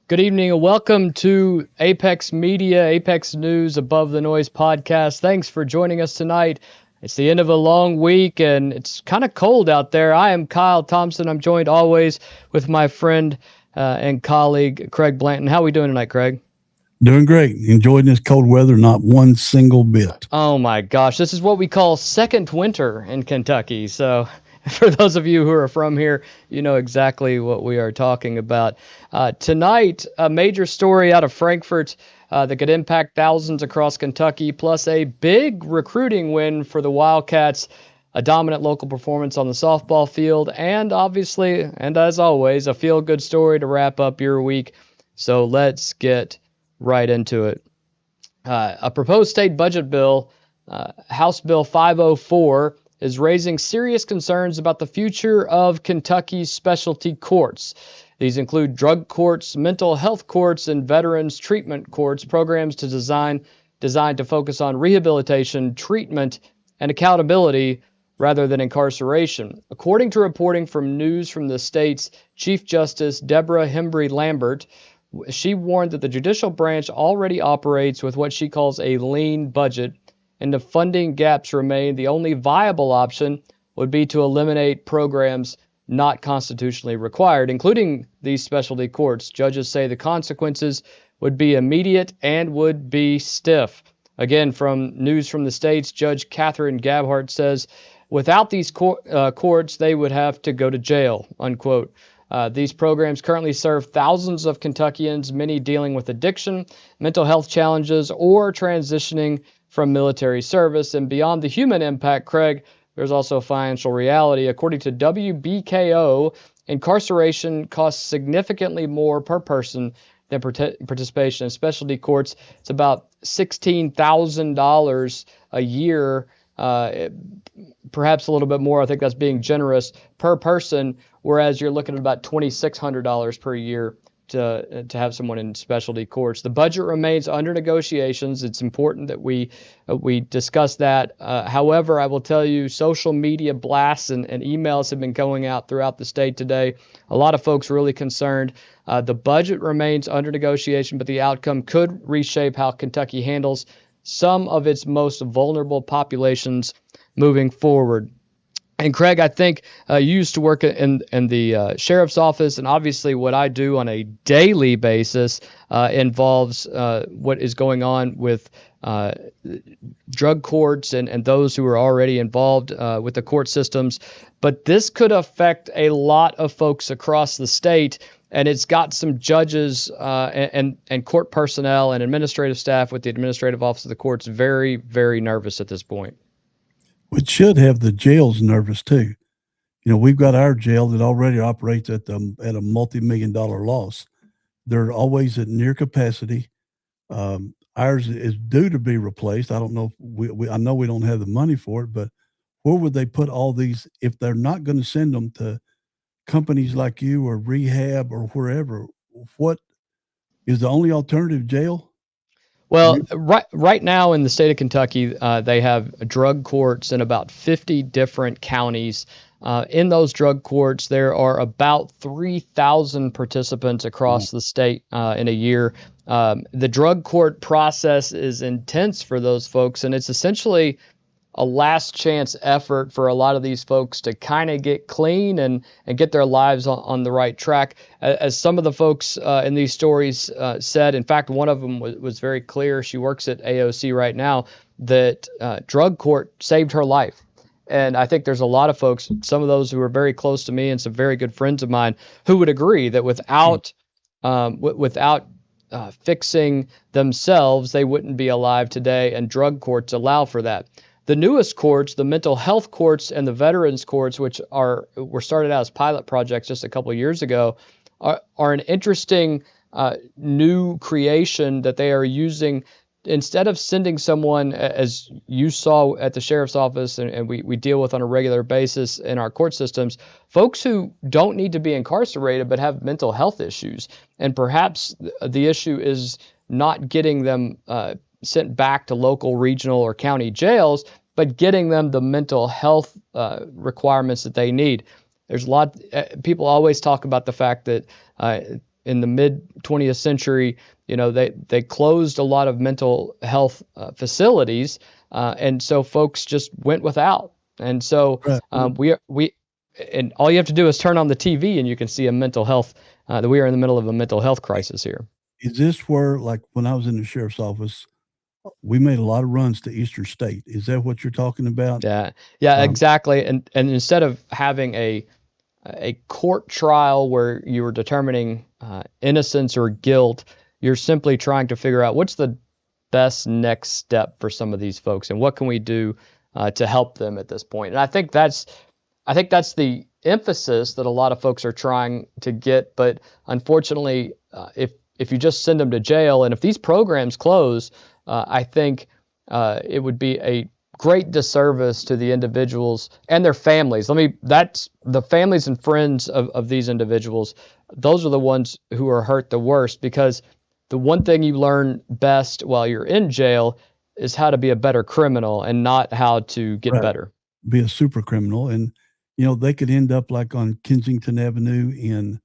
Good evening and welcome to Apex Media, Apex News Above the Noise podcast. Thanks for joining us tonight. It's the end of a long week and it's kind of cold out there. I am Kyle Thompson. I'm joined always with my friend and colleague, Craig Blanton. How are we doing tonight, Craig? Doing great. Enjoying this cold weather, not one single bit. Oh my gosh, this is what we call second winter in Kentucky. So for those of you who are from here, you know exactly what we are talking about. Tonight, a major story out of Frankfort that could impact thousands across Kentucky, plus a big recruiting win for the Wildcats, a dominant local performance on the softball field, and obviously, and as always, a feel-good story to wrap up your week. So let's get right into it. A proposed state budget bill, House Bill 504, is raising serious concerns about the future of Kentucky's specialty courts. These include drug courts, mental health courts, and veterans treatment courts, programs designed to focus on rehabilitation, treatment, and accountability rather than incarceration. According to reporting from News from the State's Chief Justice Deborah Hembry Lambert, she warned that the judicial branch already operates with what she calls a lean budget, and if funding gaps remain, the only viable option would be to eliminate programs not constitutionally required, including these specialty courts. Judges say the consequences would be immediate and would be stiff. Again, from News from the States, Judge Catherine Gabhart says, without these courts, they would have to go to jail, unquote. These programs currently serve thousands of Kentuckians, many dealing with addiction, mental health challenges, or transitioning from military service. And beyond the human impact, Craig, there's also financial reality. According to WBKO, incarceration costs significantly more per person than participation in specialty courts. It's about $16,000 a year, perhaps a little bit more. I think that's being generous per person, whereas you're looking at about $2,600 per year to have someone in specialty courts. The budget remains under negotiations. It's important that we discuss that. However, I will tell you, social media blasts and emails have been going out throughout the state today. A lot of folks really concerned. The budget remains under negotiation, but the outcome could reshape how Kentucky handles some of its most vulnerable populations moving forward. And Craig, I think you used to work in the sheriff's office, and obviously what I do on a daily basis involves what is going on with drug courts and those who are already involved with the court systems. But this could affect a lot of folks across the state, and it's got some judges and court personnel and administrative staff with the administrative office of the courts very, very nervous at this point. Which should have the jails nervous too. You know, we've got our jail that already operates at a multi-million-dollar loss. They're always at near capacity. Ours is due to be replaced. I don't know. I know we don't have the money for it, but where would they put all these if they're not going to send them to companies like you or rehab or wherever? What is the only alternative, jail? Well, right now in the state of Kentucky, they have drug courts in about 50 different counties. In those drug courts, there are about 3,000 participants across the state in a year. The drug court process is intense for those folks, and it's essentially a last chance effort for a lot of these folks to kind of get clean and get their lives on the right track. As some of the folks in these stories said, in fact, one of them was very clear. She works at AOC right now, that drug court saved her life. And I think there's a lot of folks, some of those who are very close to me and some very good friends of mine, who would agree that without fixing themselves, they wouldn't be alive today, and drug courts allow for that. The newest courts, the mental health courts and the veterans courts, which were started out as pilot projects just a couple of years ago, are an interesting new creation that they are using. Instead of sending someone, as you saw at the sheriff's office and we deal with on a regular basis in our court systems, folks who don't need to be incarcerated but have mental health issues. And perhaps the issue is not getting them sent back to local, regional, or county jails, but getting them the mental health requirements that they need. There's a lot, people always talk about the fact that in the mid 20th century, they closed a lot of mental health facilities, and so folks just went without. And so and all you have to do is turn on the TV and you can see a mental health, that we are in the middle of a mental health crisis here. Is this where, like when I was in the sheriff's office, we made a lot of runs to Eastern State? Is that what you're talking about? Yeah, exactly. And instead of having a court trial where you were determining innocence or guilt, you're simply trying to figure out what's the best next step for some of these folks and what can we do to help them at this point. And I think that's the emphasis that a lot of folks are trying to get. But unfortunately, if you just send them to jail, and if these programs close, I think it would be a great disservice to the individuals and their families. That's the families and friends of these individuals. Those are the ones who are hurt the worst, because the one thing you learn best while you're in jail is how to be a better criminal and not how to get better. Be a super criminal. And, they could end up like on Kensington Avenue in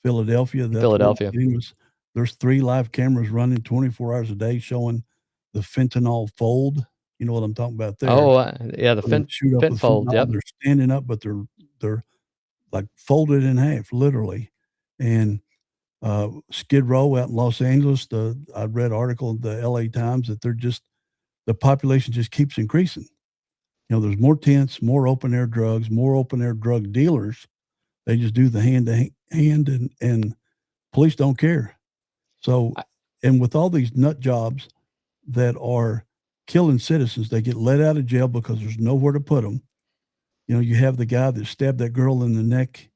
Philadelphia. There's 3 live cameras running 24 hours a day showing the fentanyl fold. You know what I'm talking about there? Oh, yeah, the fent fold. Yep. They're standing up, but they're like folded in half, literally. And Skid Row out in Los Angeles, I read an article in the LA Times that the population just keeps increasing. There's more tents, more open air drugs, more open air drug dealers. They just do the hand to hand, and police don't care. So, and with all these nut jobs that are killing citizens, they get let out of jail because there's nowhere to put them. You have the guy that stabbed that girl in the neck,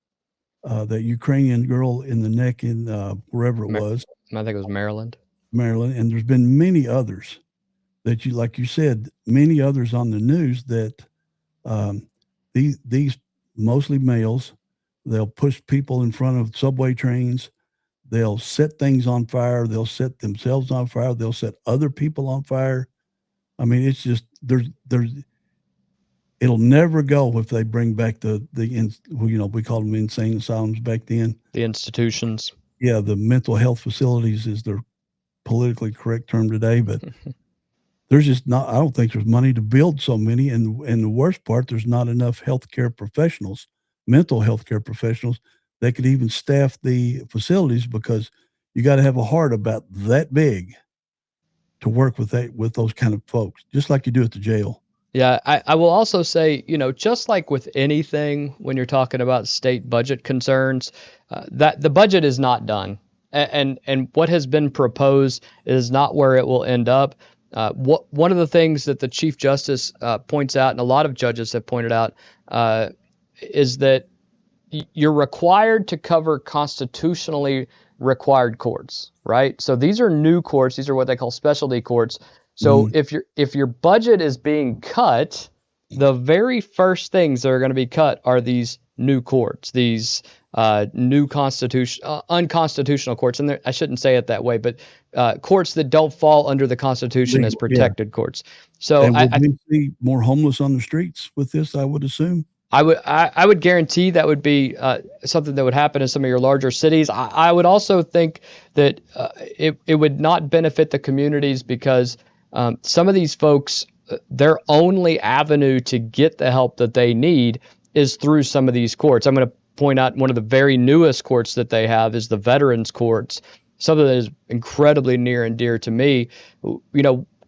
that Ukrainian girl in the neck in wherever it was. I think it was Maryland. Maryland, and there's been many others that like you said, many others on the news that um, these mostly males, they'll push people in front of subway trains. They'll set things on fire. They'll set themselves on fire. They'll set other people on fire. I mean, it's just there's it'll never go if they bring back we called them insane asylums back then. The institutions. Yeah, the mental health facilities is the politically correct term today, but there's just not. I don't think there's money to build so many, and the worst part, there's not enough healthcare professionals, mental health care professionals, that could even staff the facilities, because you got to have a heart about that big to work with those kind of folks, just like you do at the jail. Yeah, I will also say, just like with anything, when you're talking about state budget concerns, that the budget is not done, and what has been proposed is not where it will end up. One of the things that the Chief Justice points out, and a lot of judges have pointed out, is that you're required to cover constitutionally required courts, right? So these are new courts. These are what they call specialty courts. So if your budget is being cut, the very first things that are going to be cut are these new courts, these new unconstitutional courts. And I shouldn't say it that way, but courts that don't fall under the Constitution as protected courts. So I see more homeless on the streets with this, I would assume. I would guarantee that would be something that would happen in some of your larger cities. I would also think that it would not benefit the communities, because some of these folks, their only avenue to get the help that they need is through some of these courts. I'm going to point out one of the very newest courts that they have is the Veterans Courts, something that is incredibly near and dear to me.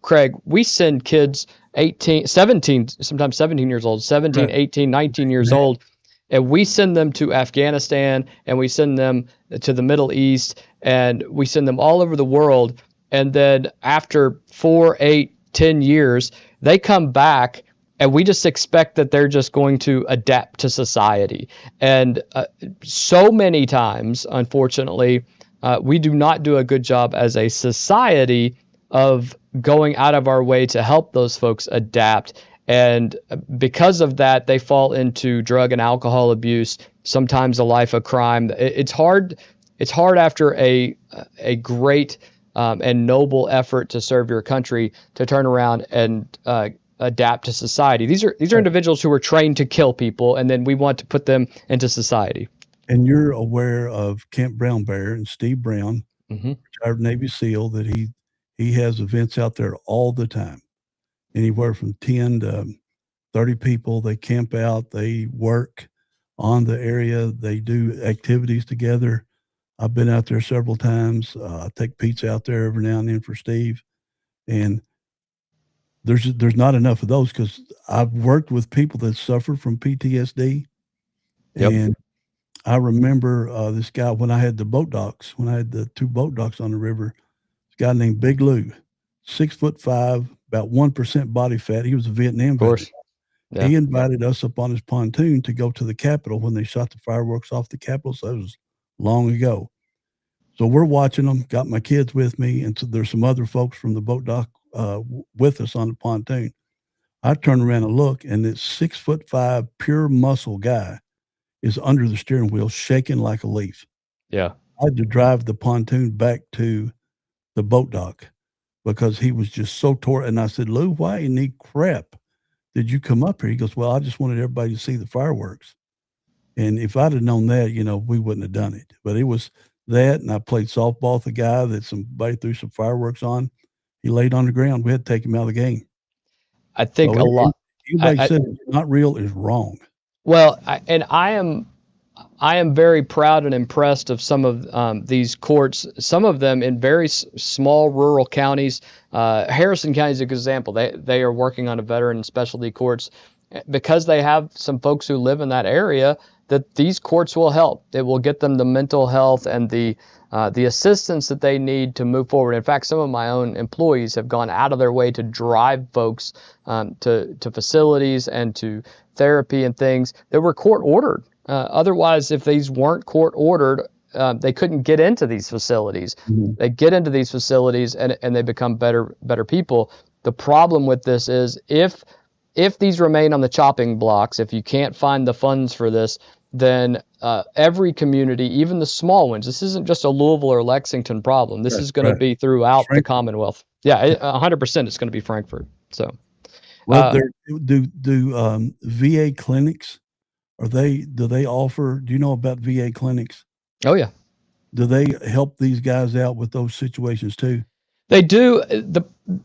Craig, we send kids 18, 17, sometimes 17 years old, 17, right. 18, 19 years old, and we send them to Afghanistan, and we send them to the Middle East, and we send them all over the world. And then after 4, 8, 10 years, they come back, and we just expect that they're just going to adapt to society. And so many times, unfortunately, we do not do a good job as a society of going out of our way to help those folks adapt. And because of that, they fall into drug and alcohol abuse, sometimes a life of crime. It's hard after a great and noble effort to serve your country to turn around and adapt to society. These are individuals who were trained to kill people, and then we want to put them into society. And you're aware of Camp Brown Bear and Steve Brown, retired Navy SEAL, that he has events out there all the time. Anywhere from 10 to 30 people. They camp out. They work on the area. They do activities together. I've been out there several times. I take pizza out there every now and then for Steve. And there's not enough of those, because I've worked with people that suffer from PTSD. Yep. And I remember this guy when I had the boat docks, when I had the 2 boat docks on the river, this guy named Big Lou, 6'5", about 1% body fat. He was a Vietnam veteran. Yeah. He invited us up on his pontoon to go to the Capitol when they shot the fireworks off the Capitol. So it was long ago. So we're watching them, got my kids with me, and so there's some other folks from the boat dock with us on the pontoon. I turn around and look, and this 6'5" pure muscle guy is under the steering wheel, shaking like a leaf. Yeah. I had to drive the pontoon back to the boat dock because he was just so tore. And I said, Lou, why in the crap did you come up here? He goes, well, I just wanted everybody to see the fireworks. And if I'd have known that, we wouldn't have done it. But it was that, and I played softball with a guy that somebody threw some fireworks on. He laid on the ground. We had to take him out of the game. I think a lot. Anybody said it's not real is wrong. Well, I am very proud and impressed of some of these courts. Some of them in very small rural counties. Harrison County is a good example. They are working on a veteran specialty courts because they have some folks who live in that area. That these courts will help. It will get them the mental health and the assistance that they need to move forward. In fact, some of my own employees have gone out of their way to drive folks to facilities and to therapy and things that were court ordered. Otherwise, if these weren't court ordered, they couldn't get into these facilities. Mhm. They get into these facilities and they become better people. The problem with this is if these remain on the chopping blocks, if you can't find the funds for this, then every community, even the small ones, this isn't just a Louisville or Lexington problem. This is going to be throughout the Commonwealth. Yeah, 100% it's going to be Frankfort. So, well, do VA clinics, do they offer, do you know about VA clinics? Oh yeah. Do they help these guys out with those situations too? They do.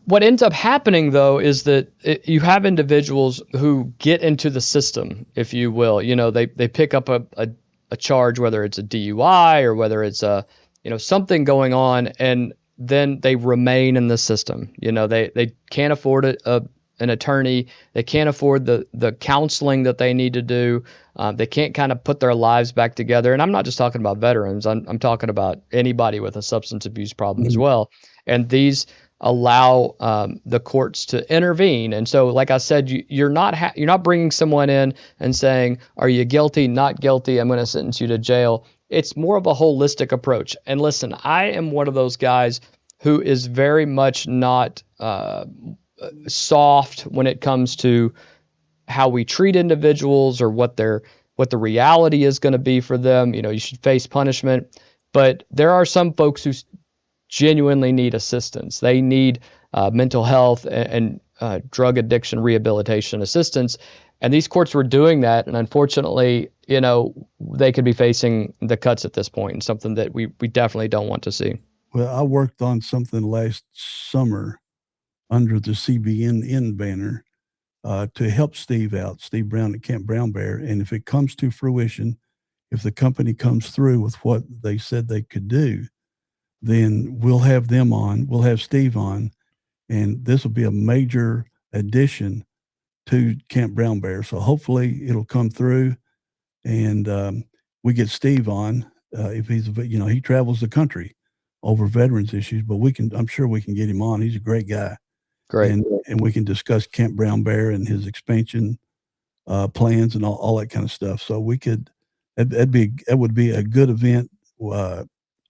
What ends up happening, though, is that you have individuals who get into the system, if you will. You know, they pick up a charge, whether it's a DUI or whether it's something going on, and then they remain in the system. You know, they can't afford an attorney. They can't afford the counseling that they need to do. They can't kind of put their lives back together. And I'm not just talking about veterans. I'm talking about anybody with a substance abuse problem as well. And these allow the courts to intervene. And so, like I said, you're not bringing someone in and saying, "Are you guilty? Not guilty? I'm going to sentence you to jail." It's more of a holistic approach. And listen, I am one of those guys who is very much not soft when it comes to how we treat individuals or what the reality is going to be for them. You know, you should face punishment, but there are some folks who genuinely need assistance. They need mental health and drug addiction rehabilitation assistance. And these courts were doing that. And unfortunately, you know, they could be facing the cuts at this point, and something that we definitely don't want to see. Well, I worked on something last summer under the CBNN banner to help Steve out, Steve Brown at Camp Brown Bear. And if it comes to fruition, if the company comes through with what they said they could do, then we'll have them on. We'll have Steve on, and this will be a major addition to Camp Brown Bear. So hopefully it'll come through, and we get Steve on. If he's, he travels the country over veterans issues, but I'm sure we can get him on. He's a great guy. Great. And we can discuss Camp Brown Bear and his expansion plans and all that kind of stuff. So that would be a good event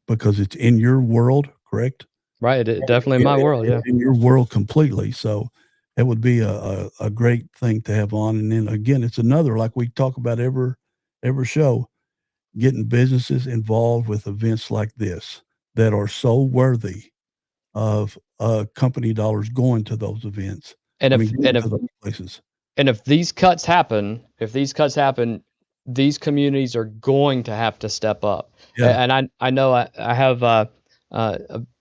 because it's in your world, correct? Right. Definitely my world. Yeah. In your world completely. So it would be a great thing to have on. And then again, it's another, like we talk about every show, getting businesses involved with events like this that are so worthy of company dollars going to those events. And if these cuts happen, these communities are going to have to step up. Yeah. And I know I have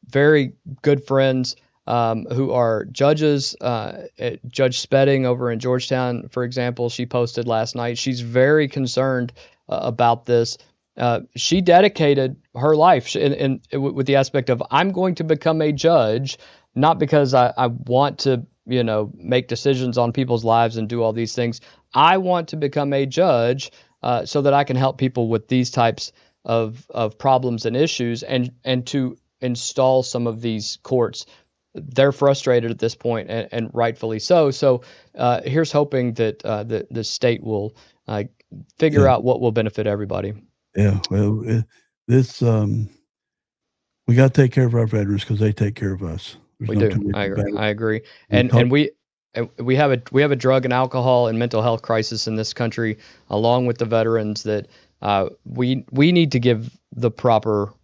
very good friends who are judges. Judge Spedding over in Georgetown, for example, she posted last night. She's very concerned about this. She dedicated her life with the aspect of, I'm going to become a judge, not because I want to, make decisions on people's lives and do all these things. I want to become a judge so that I can help people with these types of problems and issues, and to install some of these courts. They're frustrated at this point, and rightfully so. So here's hoping that the state will figure out what will benefit everybody. Yeah, well, we got to take care of our veterans because they take care of us. We do. I agree. And we have a drug and alcohol and mental health crisis in this country, along with the veterans, that we need to give the proper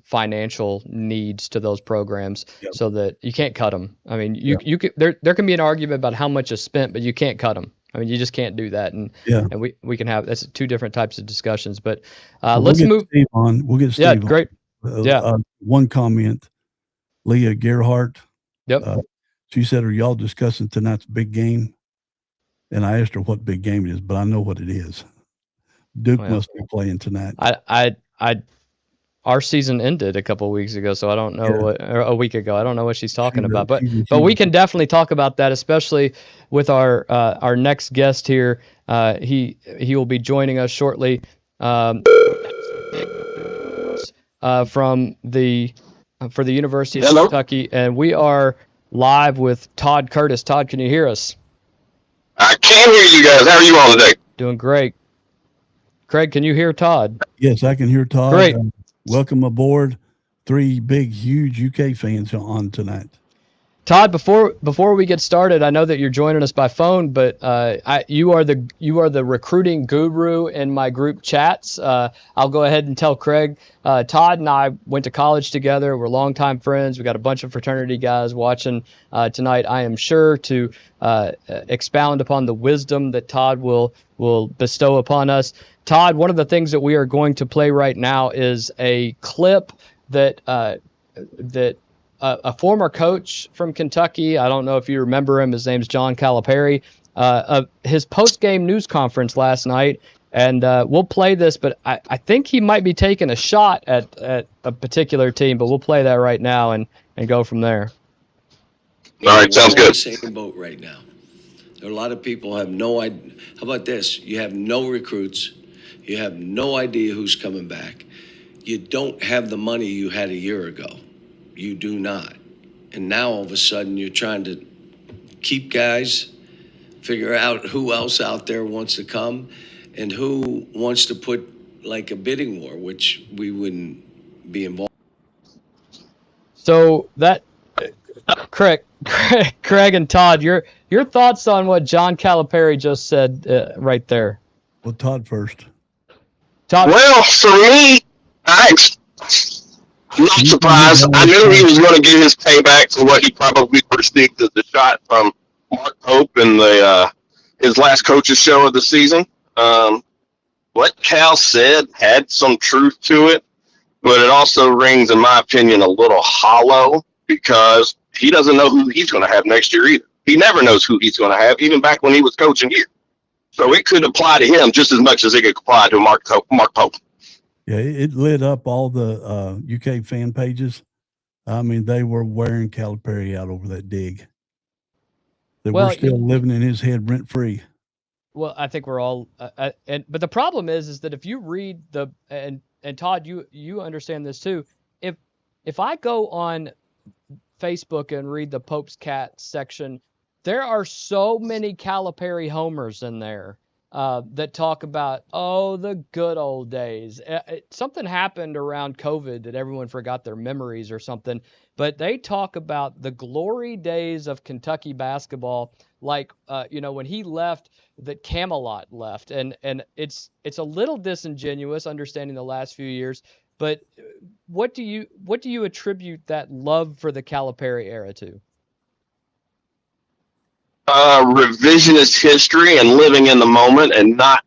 financial needs to those programs. Yep. So that you can't cut them. I mean, you can, there can be an argument about how much is spent, but you can't cut them. I mean, you just can't do that, and we can have, that's two different types of discussions. But let's move. Steve on. We'll get Steve on. Great. One comment, Leah Gerhardt. Yep. She said, "Are y'all discussing tonight's big game?" And I asked her what big game it is, but I know what it is. Duke must be playing tonight. Our season ended a couple of weeks ago, so I don't know a week ago. I don't know what she's talking about, but we can definitely talk about that, especially with our next guest here. He will be joining us shortly for the University of Kentucky, and we are live with Todd Curtis. Todd, can you hear us? I can hear you guys. How are you all today? Doing great. Craig, can you hear Todd? Yes, I can hear Todd. Great. Welcome aboard. 3 big, huge UK fans on tonight. Todd, before we get started, I know that you're joining us by phone, but you are the recruiting guru in my group chats. I'll go ahead and tell Craig. Todd and I went to college together. We're longtime friends. We got a bunch of fraternity guys watching tonight. I am sure to expound upon the wisdom that Todd will bestow upon us. Todd, one of the things that we are going to play right now is a clip that a former coach from Kentucky, I don't know if you remember him, his name's John Calipari, his post-game news conference last night, and we'll play this, but I think he might be taking a shot at a particular team, but we'll play that right now and go from there. All right, sounds good. We're in the same boat right now. There are a lot of people who have no idea. How about this? You have no recruits. You have no idea who's coming back. You don't have the money you had a year ago. You do not. And now all of a sudden you're trying to keep guys, figure out who else out there wants to come and who wants to put like a bidding war, which we wouldn't be involved. So that, Craig and Todd, your thoughts on what John Calipari just said right there? Well, Todd first. Todd. Well, for me, I'm not surprised. I knew he was going to get his payback for what he probably perceived as the shot from Mark Pope in his last coach's show of the season. What Cal said had some truth to it, but it also rings, in my opinion, a little hollow because he doesn't know who he's going to have next year either. He never knows who he's going to have, even back when he was coaching here. So it could apply to him just as much as it could apply to Mark Pope. Yeah, it lit up all the UK fan pages. I mean, they were wearing Calipari out over that dig. We're still living in his head rent free. Well, I think we're all, but the problem is that if you read and Todd, you understand this too. If I go on Facebook and read the Pope's Cat section, there are so many Calipari homers in there. That talk about, the good old days. Something happened around COVID that everyone forgot their memories or something, but they talk about the glory days of Kentucky basketball, like, when he left, that Camelot left. And it's a little disingenuous understanding the last few years, but what do you attribute that love for the Calipari era to? Revisionist history and living in the moment and not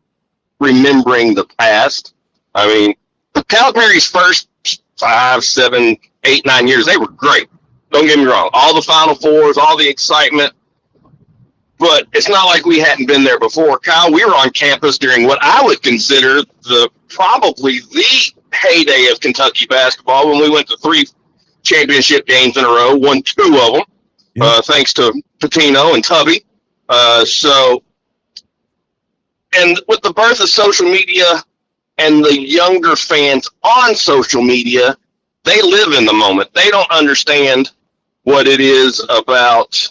remembering the past. I mean, Calipari's first 5, 7, 8, 9 years, they were great. Don't get me wrong. All the Final Fours, all the excitement. But it's not like we hadn't been there before. Kyle, we were on campus during what I would consider probably the heyday of Kentucky basketball when we went to 3 championship games in a row, won 2 of them. Yep. Thanks to Pitino and Tubby. And with the birth of social media and the younger fans on social media, they live in the moment. They don't understand what it is about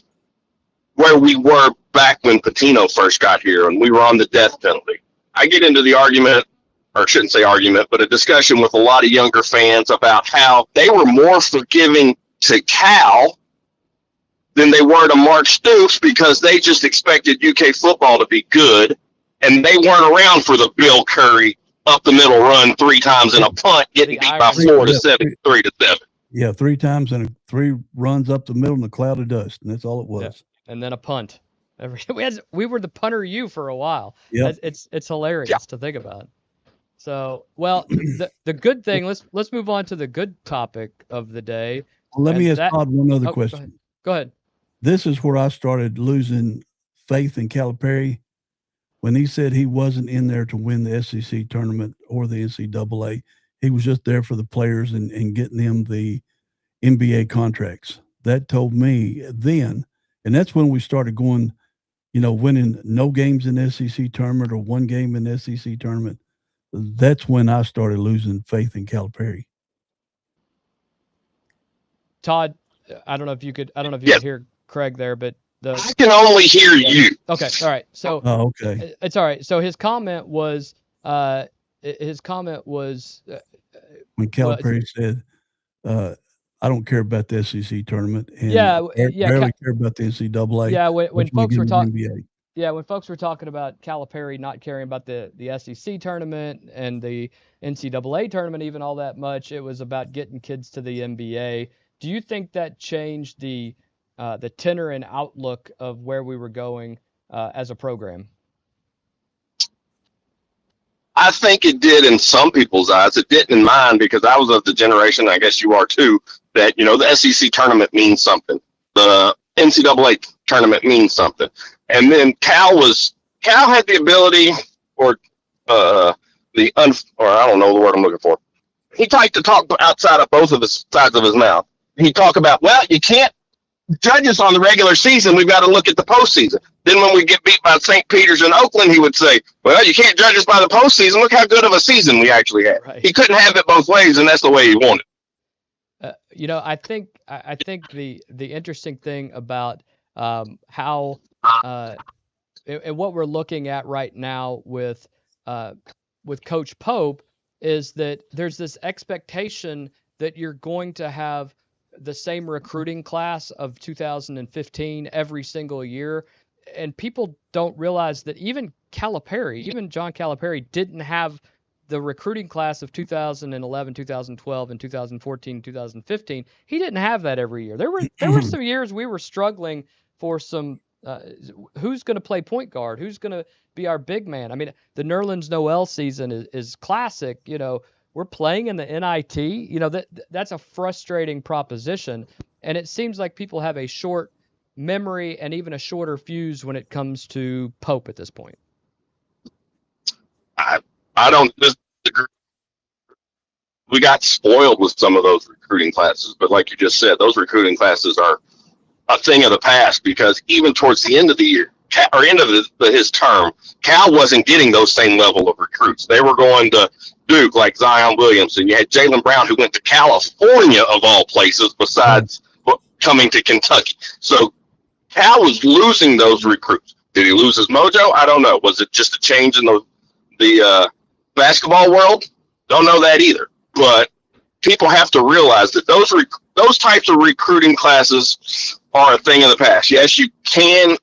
where we were back when Pitino first got here and we were on the death penalty. I get into the argument, or shouldn't say argument, but a discussion with a lot of younger fans about how they were more forgiving to Cal than they were to Mark Stoops because they just expected UK football to be good, and they weren't around for the Bill Curry up the middle run 3 times in a punt, getting beat by 4 to 7, 3 to 7. Yeah, 3 times and 3 runs up the middle in a cloud of dust, and that's all it was. Yeah. And then a punt. We were the punter U for a while. Yeah, it's hilarious to think about. So, well, the good thing. Let's move on to the good topic of the day. Well, let me ask Todd one other question. Go ahead. This is where I started losing faith in Calipari when he said he wasn't in there to win the SEC tournament or the NCAA. He was just there for the players and getting them the NBA contracts. That told me then, and that's when we started going, winning no games in the SEC tournament or 1 game in the SEC tournament. That's when I started losing faith in Calipari. Todd, I don't know if you could hear Craig there, but I can only hear you. Okay, all right. So okay, it's all right. So his comment was, his comment was when Calipari said, I don't care about the SEC tournament, and barely care about the NCAA. Yeah, when folks were talking, NBA. yeah, when folks were talking about Calipari not caring about the SEC tournament and the NCAA tournament even all that much, it was about getting kids to the NBA. Do you think that changed the tenor and outlook of where we were going as a program? I think it did in some people's eyes. It didn't in mine, because I was of the generation, I guess you are too, that, the SEC tournament means something. The NCAA tournament means something. And then Cal had the ability, or I don't know the word I'm looking for. He liked to talk outside of both of the sides of his mouth. He talked about, well, you can't judge us on the regular season. We've got to look at the postseason. Then when we get beat by St. Peter's and Oakland, he would say, well, you can't judge us by the postseason. Look how good of a season we actually had. Right. He couldn't have it both ways, and that's the way he wanted. I think the interesting thing about how and what we're looking at right now with Coach Pope is that there's this expectation that you're going to have the same recruiting class of 2015 every single year. And people don't realize that even John Calipari didn't have the recruiting class of 2011, 2012, and 2014, 2015. He didn't have that every year. There were some years we were struggling for some who's going to play point guard, who's going to be our big man. I mean, the Nerlens Noel season is classic. We're playing in the NIT. That's a frustrating proposition, and it seems like people have a short memory and even a shorter fuse when it comes to Pope at this point. I don't disagree. We got spoiled with some of those recruiting classes, but like you just said, those recruiting classes are a thing of the past, because even towards the end of the year, or end of his term, Cal wasn't getting those same level of recruits. They were going to Duke, like Zion Williamson. You had Jaylen Brown, who went to California, of all places, besides coming to Kentucky. So Cal was losing those recruits. Did he lose his mojo? I don't know. Was it just a change in the basketball world? Don't know that either. But people have to realize that those types of recruiting classes are a thing of the past. Yes, you can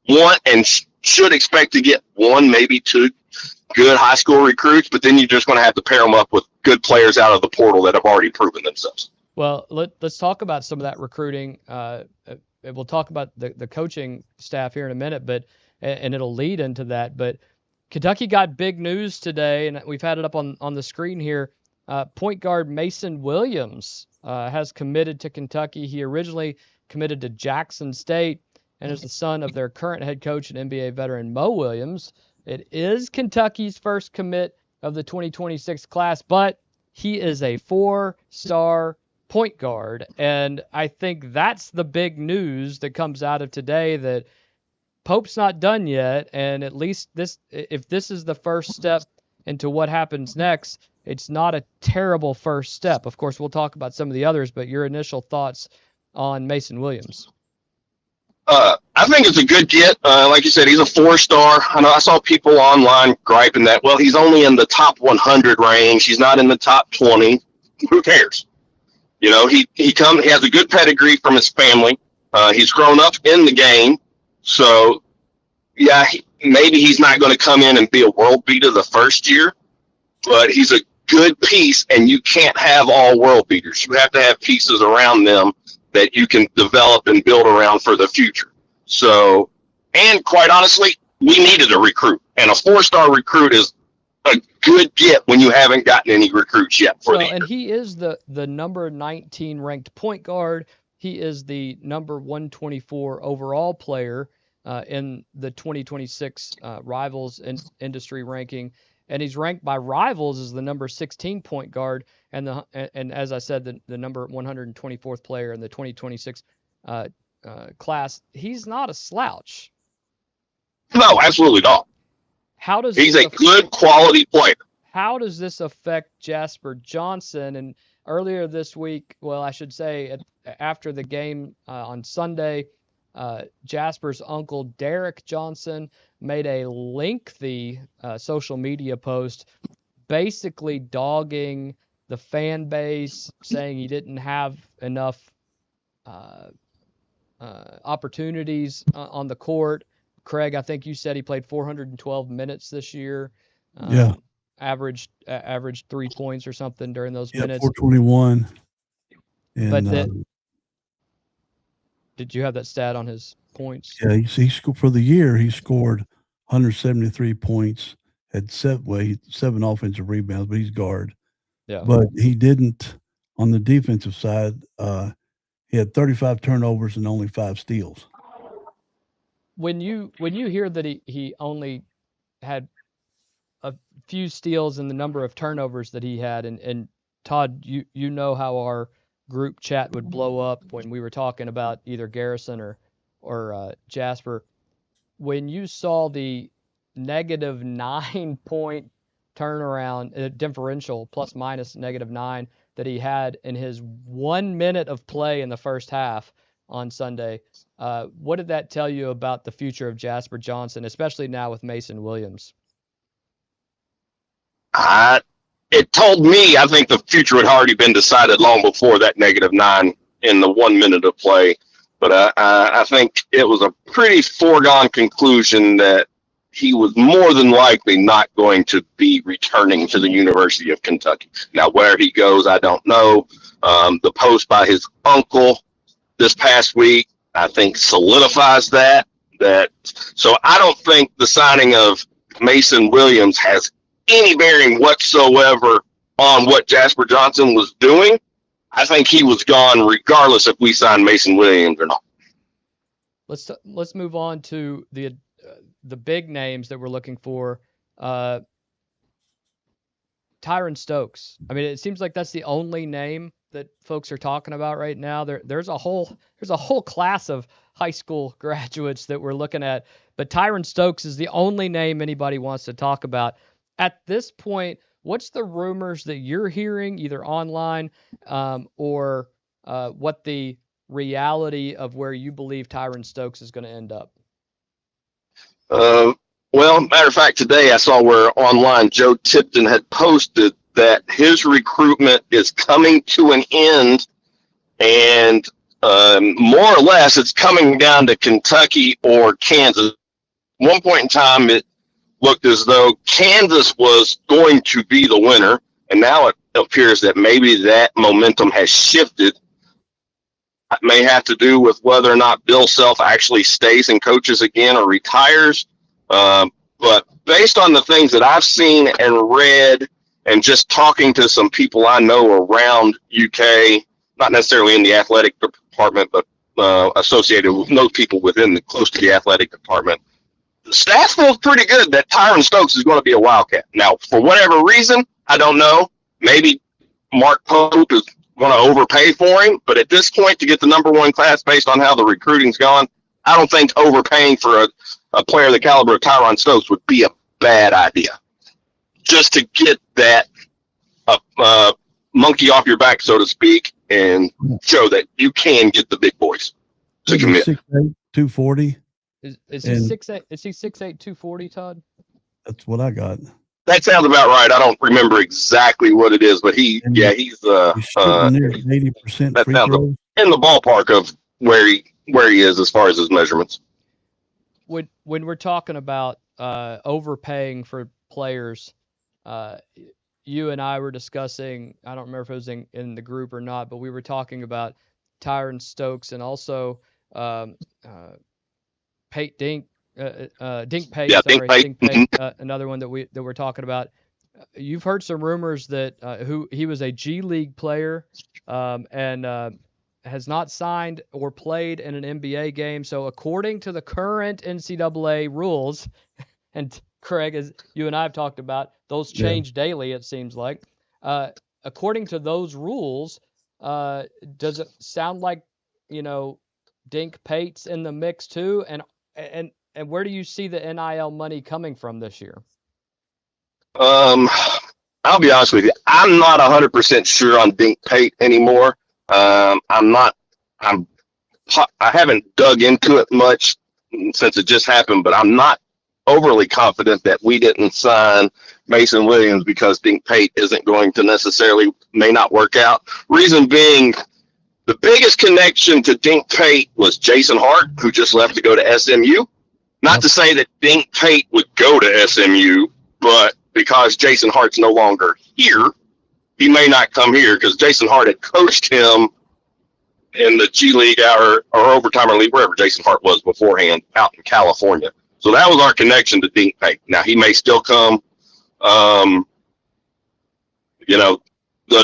want and should expect to get one, maybe two good high school recruits, but then you're just going to have to pair them up with good players out of the portal that have already proven themselves. Well, let's talk about some of that recruiting. We'll talk about the coaching staff here in a minute, and it'll lead into that. But Kentucky got big news today, and we've had it up on the screen here. Point guard Mason Williams has committed to Kentucky. He originally committed to Jackson State and is the son of their current head coach and NBA veteran Mo Williams. It is Kentucky's first commit of the 2026 class, but he is a 4-star point guard, and I think that's the big news that comes out of today, that Pope's not done yet, and at least if this is the first step into what happens next, it's not a terrible first step. Of course, we'll talk about some of the others, but your initial thoughts on Mason Williams? I think it's a good get. Like you said, he's a 4-star. I know I saw people online griping that, well, he's only in the top 100 range. He's not in the top 20. Who cares? He has a good pedigree from his family. He's grown up in the game. So, yeah, maybe he's not going to come in and be a world beater the first year, but he's a good piece, and you can't have all world beaters. You have to have pieces around them that you can develop and build around for the future. So, and quite honestly, we needed a recruit, and a 4-star recruit is a good get when you haven't gotten any recruits yet. And he is the number 19 ranked point guard. He is the number 124 overall player in the 2026 Rivals industry ranking. And he's ranked by Rivals as the number 16 point guard, and as I said, the number 124th player in the 2026 class. He's not a slouch. No, absolutely not. He's a good quality player. How does this affect Jasper Johnson? And earlier this week, well, I should say after the game on Sunday, Jasper's uncle Derek Johnson made a lengthy social media post basically dogging the fan base, saying he didn't have enough opportunities on the court. Craig, I think you said he played 412 minutes this year. Yeah. Averaged 3 points or something during those Yeah, minutes. 421. And But did you have that stat on his points? yeah, he scored for the year. He scored 173 points, had 7 offensive rebounds, but he's guard. Yeah. But he didn't on the defensive side. He had 35 turnovers and only 5 steals. When you hear that he only had a few steals and the number of turnovers that he had, and Todd, you know how our group chat would blow up when we were talking about either Garrison or Jasper. When you saw the negative 9 point turnaround differential plus minus -9 that he had in his 1 minute of play in the first half on Sunday, what did that tell you about the future of Jasper Johnson, especially now with Mason Williams? It told me I think the future had already been decided long before that -9 in the 1 minute of play. But I think it was a pretty foregone conclusion that he was more than likely not going to be returning to the University of Kentucky. Now, where he goes, I don't know. The post by his uncle this past week, I think, solidifies that. So I don't think the signing of Mason Williams has any bearing whatsoever on what Jasper Johnson was doing. I think he was gone regardless if we signed Mason Williams or not. Let's move on to the big names that we're looking for. Tyron Stokes. I mean, it seems like that's the only name that folks are talking about right now. There's a whole class of high school graduates that we're looking at, but Tyron Stokes is the only name anybody wants to talk about. At this point, what's the rumors that you're hearing either online or what the reality of where you believe Tyron Stokes is going to end up? Well, matter of fact, today I saw where online Joe Tipton had posted that his recruitment is coming to an end, and more or less it's coming down to Kentucky or Kansas. At one point in time, it looked as though Kansas was going to be the winner, and now it appears that maybe that momentum has shifted. It may have to do with whether or not Bill Self actually stays and coaches again or retires. But based on the things that I've seen and read and just talking to some people I know around UK, not necessarily in the athletic department, but associated with those people close to the athletic department, the staff feels pretty good that Tyron Stokes is going to be a Wildcat. Now, for whatever reason, I don't know. Maybe Mark Pope is going to overpay for him, but at this point, to get the number 1 class based on how the recruiting's gone, I don't think overpaying for a player the caliber of Tyron Stokes would be a bad idea. Just to get that monkey off your back, so to speak, and show that you can get the big boys to commit. 6'8", 240. Is he 6'8"? Is he 6'8", 240, Todd? That's what I got. That sounds about right. I don't remember exactly what it is, but he's near 80% free throws. In the ballpark of where he is as far as his measurements. When we're talking about overpaying for players, you and I were discussing, I don't remember if it was in the group or not, but we were talking about Tyron Stokes and also Dink Pate. Yeah, Dink Pate. Another one that we're talking about. You've heard some rumors that he was a G League player and has not signed or played in an NBA game. So according to the current NCAA rules, and Craig, as you and I have talked about, those change daily, it seems like. According to those rules, does it sound like, Dink Pate's in the mix too? And where do you see the NIL money coming from this year? I'll be honest with you. I'm not 100% sure on Dink Pate anymore. I haven't dug into it much since it just happened, but I'm not overly confident that we didn't sign Mason Williams because Dink Pate isn't going to may not work out. Reason being, the biggest connection to Dink Pate was Jason Hart, who just left to go to SMU. Not to say that Dink Pate would go to SMU, but because Jason Hart's no longer here, he may not come here because Jason Hart had coached him in the G League or Overtime League, wherever Jason Hart was beforehand, out in California. So that was our connection to Dink Pate. Now, he may still come. The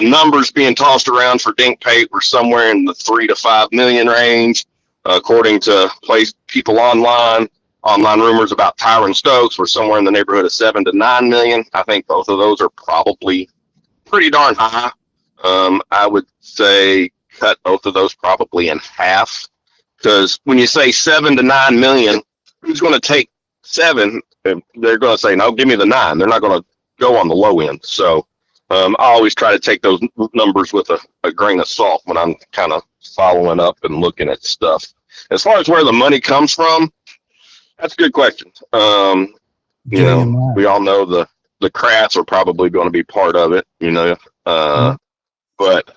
numbers being tossed around for Dink Pate were somewhere in the 3 to 5 million range, according to people online. Online rumors about Tyron Stokes were somewhere in the neighborhood of 7 to 9 million. I think both of those are probably pretty darn high. I would say cut both of those probably in half, because when you say 7 to 9 million, who's going to take 7? They're going to say, no, give me the 9. They're not going to go on the low end. So I always try to take those numbers with a grain of salt when I'm kind of following up and looking at stuff. As far as where the money comes from, that's a good question. We all know the Crafts are probably going to be part of it, but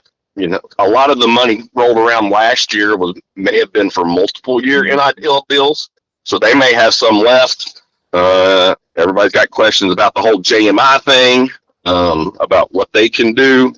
a lot of the money rolled around last year may have been for multiple year NIL deals, so they may have some left. Everybody's got questions about the whole JMI thing, about what they can do.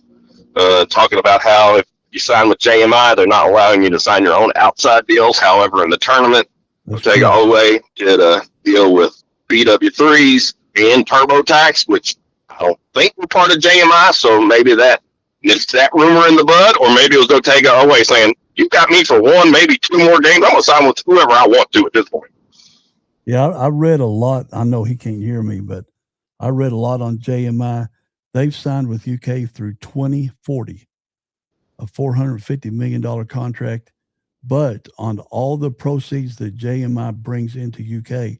Talking about how if you sign with JMI, they're not allowing you to sign your own outside deals. However, in the tournament, Ortega Oweh did a deal with BW3s and TurboTax, which I don't think were part of JMI. So maybe that nipped that rumor in the bud, or maybe it was Ortega Oweh saying, "You've got me for 1, maybe 2 more games. I'm gonna sign with whoever I want to at this point." Yeah, I read a lot. I know he can't hear me, but I read a lot on JMI. They've signed with UK through 2040, a $450 million contract. But on all the proceeds that JMI brings into UK,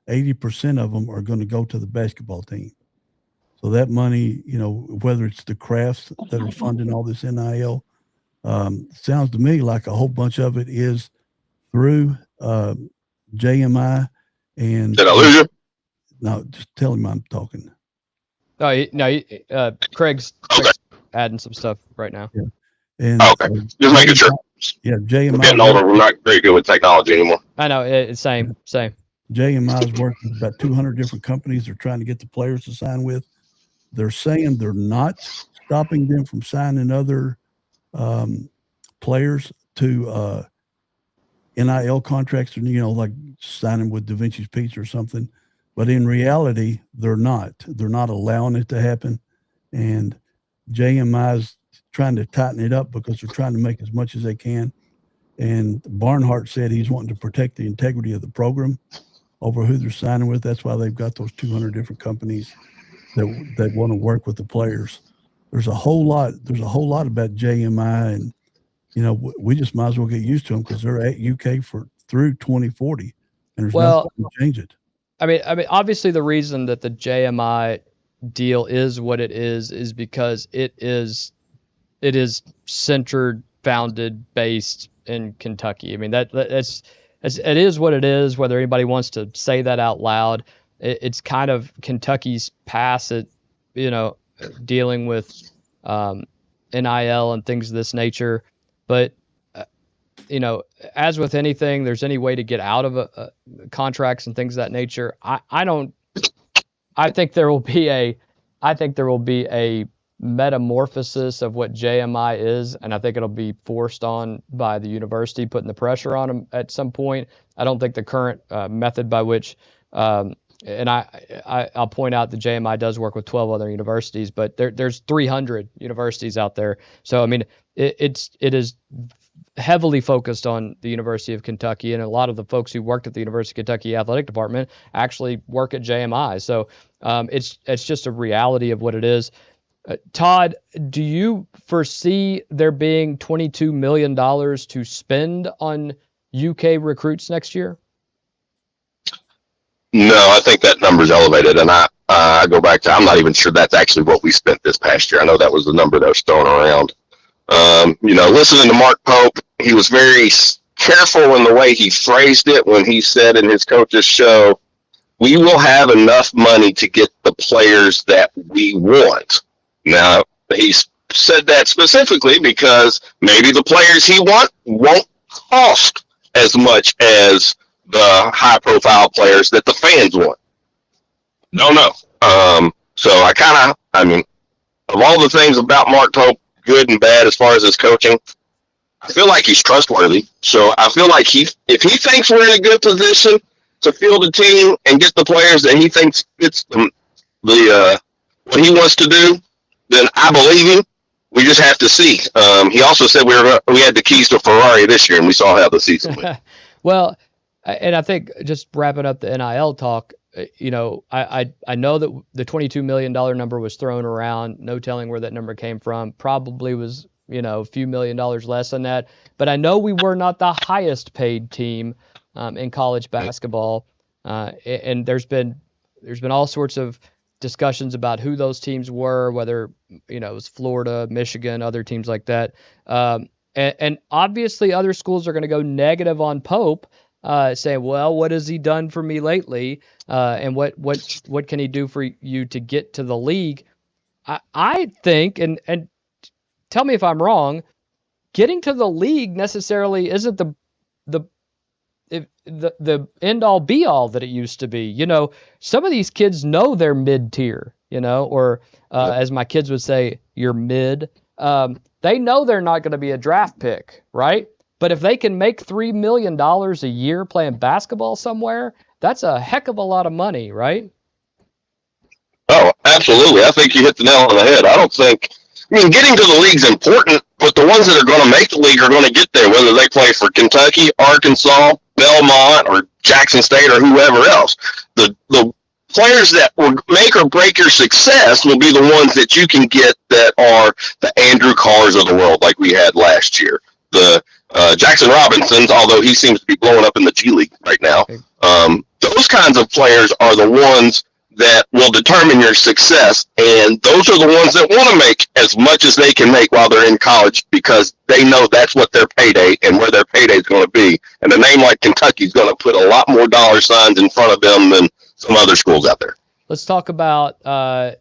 80% of them are going to go to the basketball team. So that money, whether it's the Crafts that are funding all this NIL, sounds to me like a whole bunch of it is through JMI. And did I lose you? No, just tell him I'm talking. No, Craig's adding some stuff right now. Yeah. And okay, just making sure. Yeah, JMI. We're getting older. We're not very good with technology anymore. I know. It's same. JMI is working with about 200 different companies. They're trying to get the players to sign with. They're saying they're not stopping them from signing other players to NIL contracts, or like signing with Da Vinci's Pizza or something. But in reality, they're not. They're not allowing it to happen. And JMI is trying to tighten it up because they're trying to make as much as they can. And Barnhart said he's wanting to protect the integrity of the program over who they're signing with. That's why they've got those 200 different companies that want to work with the players. There's a whole lot about JMI, and we just might as well get used to them because they're at UK through 2040, and there's nothing to change it. I mean, obviously the reason that the JMI deal is what it is because it is centered, founded, based in Kentucky. I mean, it is what it is, whether anybody wants to say that out loud. It's kind of Kentucky's past at, dealing with NIL and things of this nature. But, as with anything, there's any way to get out of contracts and things of that nature. I think there will be a metamorphosis of what JMI is, and I think it'll be forced on by the university, putting the pressure on them at some point. I don't think the current method by which, and I'll point out that JMI does work with 12 other universities, but there's 300 universities out there. So I mean, it is heavily focused on the University of Kentucky, and a lot of the folks who worked at the University of Kentucky athletic department actually work at JMI. So it's just a reality of what it is. Todd, do you foresee there being $22 million to spend on UK recruits next year? No, I think that number's elevated, and I go back to, I'm not even sure that's actually what we spent this past year. I know that was the number that was thrown around. Listening to Mark Pope, he was very careful in the way he phrased it when he said in his coach's show we will have enough money to get the players that we want. Now, he's said that specifically because maybe the players he won't cost as much as the high-profile players that the fans want. Don't know. So I mean, of all the things about Mark Pope, good and bad as far as his coaching, I feel like he's trustworthy. So I feel like if he thinks we're in a good position to field a team and get the players that he thinks fits the what he wants to do, then I believe him. We just have to see. He also said we had the keys to Ferrari this year, and we saw how the season went. Well, and I think just wrapping up the NIL talk, you know, I know that the $22 million number was thrown around. No telling where that number came from. Probably was, you know, a few $1 million less than that. But I know we were not the highest paid team in college basketball, and there's been all sorts of discussions about who those teams were, whether, you know, it was Florida, Michigan, other teams like that. And obviously other schools are going to go negative on Pope, saying, well, what has he done for me lately? And what can he do for you to get to the league? I think, and tell me if I'm wrong, getting to the league necessarily isn't the end all be all that it used to be. You know, some of these kids know they're mid tier, you know, or as my kids would say, you're mid. They know they're not going to be a draft pick, right? But if they can make $3 million a year playing basketball somewhere, that's a heck of a lot of money, right? Oh, absolutely. I think you hit the nail on the head. I mean, getting to the league's important, but the ones that are going to make the league are going to get there, whether they play for Kentucky, Arkansas, Belmont, or Jackson State, or whoever else. The players that will make or break your success will be the ones that you can get that are the Andrew Carrs of the world, like we had last year. The Jackson Robinsons, although he seems to be blowing up in the G League right now. Those kinds of players are the ones that will determine your success, and those are the ones that want to make as much as they can make while they're in college because they know that's what their payday and where their payday is going to be. And a name like Kentucky is going to put a lot more dollar signs in front of them than some other schools out there. Let's talk about,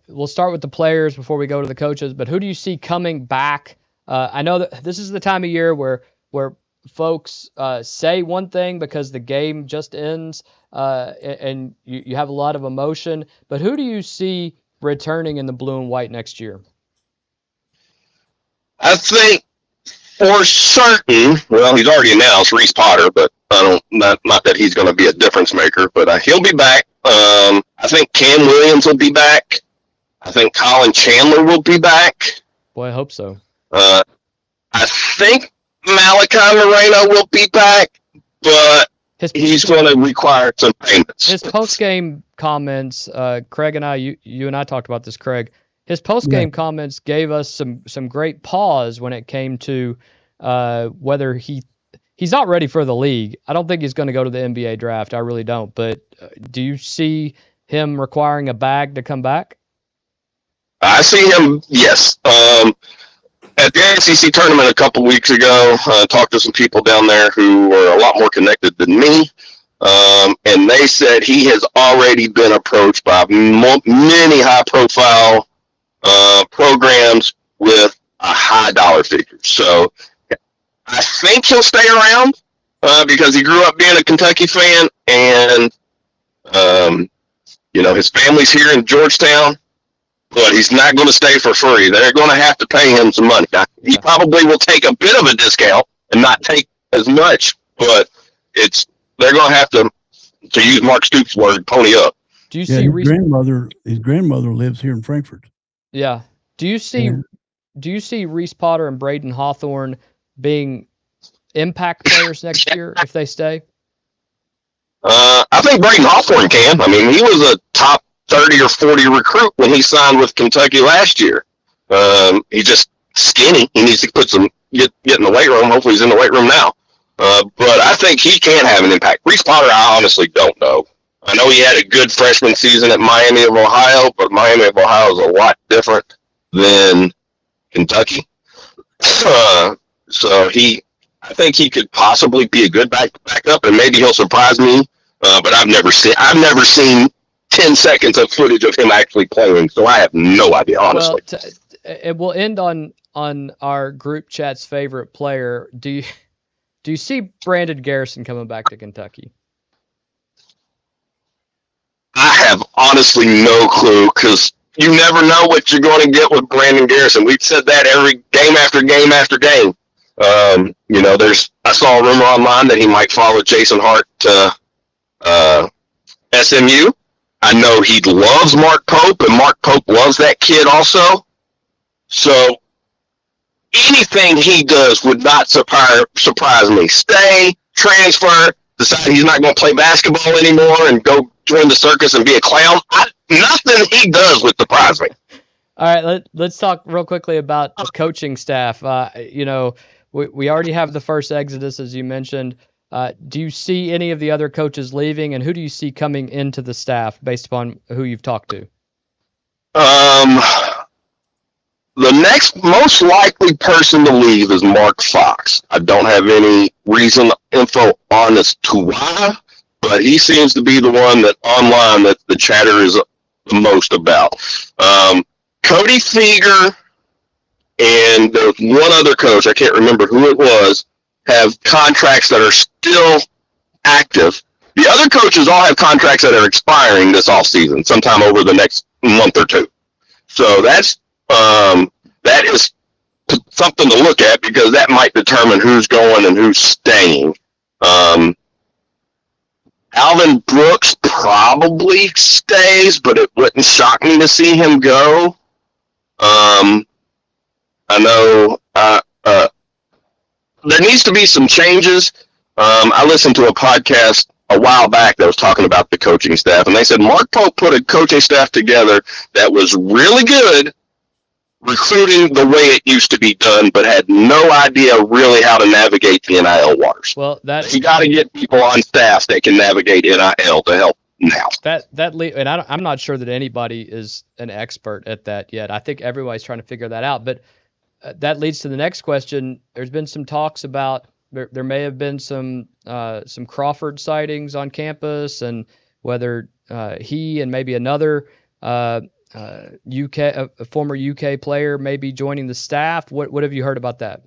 we'll start with the players before we go to the coaches, but who do you see coming back? I know that this is the time of year where folks say one thing because the game just ends, and you have a lot of emotion. But who do you see returning in the blue and white next year? I think for certain, well, he's already announced Reese Potter, but not that he's going to be a difference maker, but he'll be back. I think Cam Williams will be back. I think Colin Chandler will be back. Boy, I hope so. I think Malachi Moreno will be back, but he's going to require some payments. His post-game comments, Craig and I, you and I talked about this, Craig. His post-game comments gave us some great pause when it came to whether he's not ready for the league. I don't think he's going to go to the NBA draft. I really don't. But do you see him requiring a bag to come back? I see him, yes. At the SEC tournament a couple weeks ago, talked to some people down there who were a lot more connected than me, and they said he has already been approached by many high-profile programs with a high dollar figure. So I think he'll stay around because he grew up being a Kentucky fan, and his family's here in Georgetown. But he's not going to stay for free. They're going to have to pay him some money. Now, he probably will take a bit of a discount and not take as much, but they're going to have to use Mark Stoops' word, pony up. Do you see his grandmother lives here in Frankfort. Yeah. Do you see Reese Potter and Braden Hawthorne being impact players next year if they stay? I think Braden Hawthorne can. I mean, he was a top 30 or 40 recruit when he signed with Kentucky last year. He's just skinny. He needs to get in the weight room. Hopefully he's in the weight room now. But I think he can have an impact. Reese Potter, I honestly don't know. I know he had a good freshman season at Miami of Ohio, but Miami of Ohio is a lot different than Kentucky. So I think he could possibly be a good backup, and maybe he'll surprise me but I've never seen 10 seconds of footage of him actually playing, so I have no idea, honestly. Well, it will end on our group chat's favorite player. Do you see Brandon Garrison coming back to Kentucky? I have honestly no clue, because you never know what you're going to get with Brandon Garrison. We've said that every game after game after game. I saw a rumor online that he might follow Jason Hart to SMU. I know he loves Mark Pope, and Mark Pope loves that kid also. So anything he does would not surprise me. Stay, transfer, decide he's not going to play basketball anymore and go join the circus and be a clown. Nothing he does would surprise me. All right, let's talk real quickly about the coaching staff. We already have the first exodus, as you mentioned. Do you see any of the other coaches leaving, and who do you see coming into the staff based upon who you've talked to? The next most likely person to leave is Mark Fox. I don't have any info on as to why, but he seems to be the one that online that the chatter is the most about. Cody Feger and there's one other coach, I can't remember who it was, have contracts that are still active. The other coaches all have contracts that are expiring this offseason, sometime over the next month or two. So that is something to look at, because that might determine who's going and who's staying. Alvin Brooks probably stays, but it wouldn't shock me to see him go. I know there needs to be some changes. I listened to a podcast a while back that was talking about the coaching staff, and they said Mark Pope put a coaching staff together that was really good, recruiting the way it used to be done, but had no idea really how to navigate the NIL waters. Well, you got to get people on staff that can navigate NIL to help now. I'm not sure that anybody is an expert at that yet. I think everybody's trying to figure that out. But that leads to the next question. There's been some talks about there may have been some Crawford sightings on campus, and whether he and maybe another a former UK player may be joining the staff. What have you heard about that?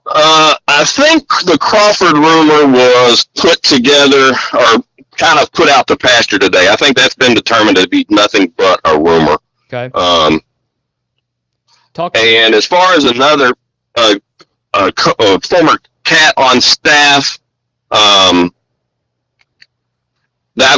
I think the Crawford rumor was put together or kind of put out to pasture today. I think that's been determined to be nothing but a rumor. Okay. And as far as another former Cat on staff, I've